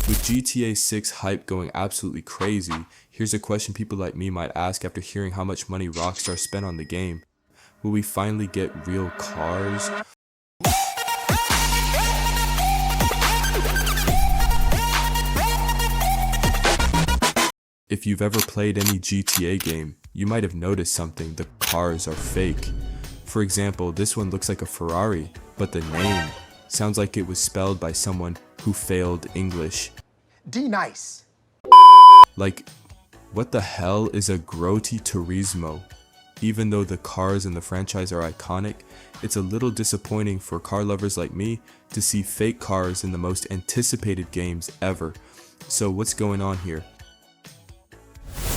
With GTA 6 hype going absolutely crazy, here's a question people like me might ask after hearing how much money Rockstar spent on the game. Will we finally get real cars? If you've ever played any GTA game, you might have noticed something: the cars are fake. For example, this one looks like a Ferrari, but the name sounds like it was spelled by someone who failed English. D-nice. Like, what the hell is a Grotti Turismo? Even though the cars in the franchise are iconic, it's a little disappointing for car lovers like me to see fake cars in the most anticipated games ever. So what's going on here?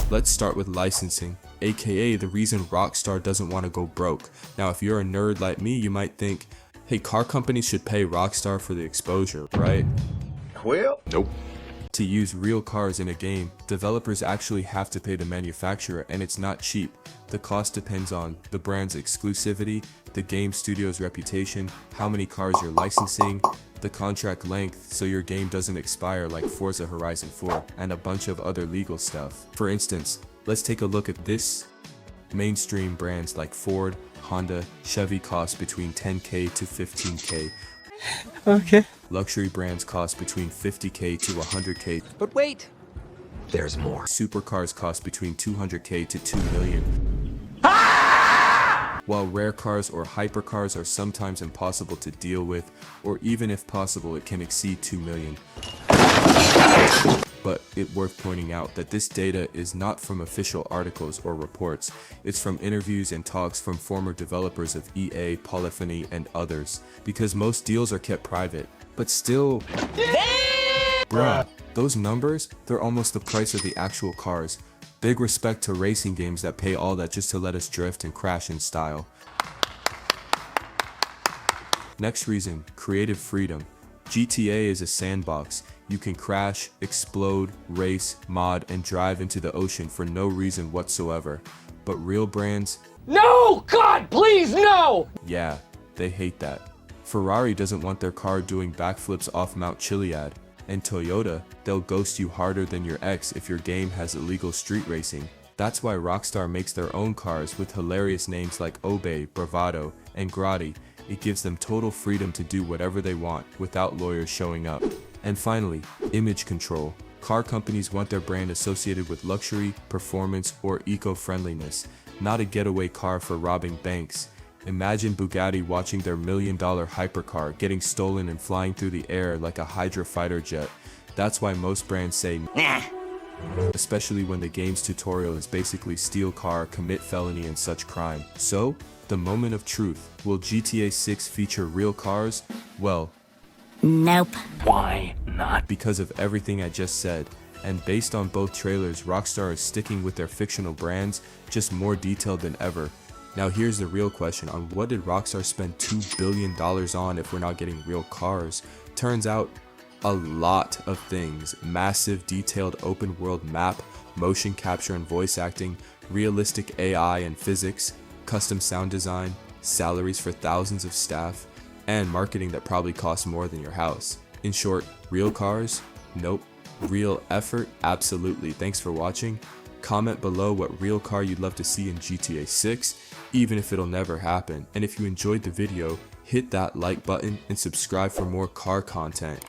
Let's start with licensing, aka the reason Rockstar doesn't want to go broke. Now if you're a nerd like me, you might think, hey, car companies should pay Rockstar for the exposure, right? Well, nope. To use real cars in a game, developers actually have to pay the manufacturer, and it's not cheap. The cost depends on the brand's exclusivity, the game studio's reputation, how many cars you're licensing, the contract length so your game doesn't expire like Forza Horizon 4, and a bunch of other legal stuff. For instance, let's take a look at this. Mainstream brands like Ford, Honda, Chevy cost between 10K to 15K. Okay. Luxury brands cost between 50K to 100K. But wait, there's more. Supercars cost between 200K to 2 million. While rare cars or hypercars are sometimes impossible to deal with, or even if possible, it can exceed 2 million. But it's worth pointing out that this data is not from official articles or reports. It's from interviews and talks from former developers of EA, Polyphony, and others. Because most deals are kept private. But still, bruh, those numbers, they're almost the price of the actual cars. Big respect to racing games that pay all that just to let us drift and crash in style. Next reason, creative freedom. GTA is a sandbox. You can crash, explode, race, mod, and drive into the ocean for no reason whatsoever. But real brands, no! God, please, no! yeah, they hate that. Ferrari doesn't want their car doing backflips off Mount Chiliad. And Toyota, they'll ghost you harder than your ex if your game has illegal street racing. That's why Rockstar makes their own cars with hilarious names like Obey, Bravado, and Grotti. It gives them total freedom to do whatever they want without lawyers showing up. And finally, image control. Car companies want their brand associated with luxury, performance, or eco-friendliness, not a getaway car for robbing banks. Imagine Bugatti watching their $1 million hypercar getting stolen and flying through the air like a Hydra fighter jet. That's why most brands say nah, especially when the game's tutorial is basically steal car, commit felony, and such crime. So, the moment of truth. Will GTA 6 feature real cars? Well, nope. Why not? Because of everything I just said. And based on both trailers, Rockstar is sticking with their fictional brands, just more detailed than ever. Now here's the real question on what did Rockstar spend $2 billion on if we're not getting real cars? Turns out, a lot of things. Massive detailed open world map, motion capture and voice acting, realistic AI and physics, custom sound design, salaries for thousands of staff, and marketing that probably costs more than your house. In short, real cars? Nope. Real effort? Absolutely. Thanks for watching. Comment below what real car you'd love to see in GTA 6, even if it'll never happen. And if you enjoyed the video, hit that like button and subscribe for more car content.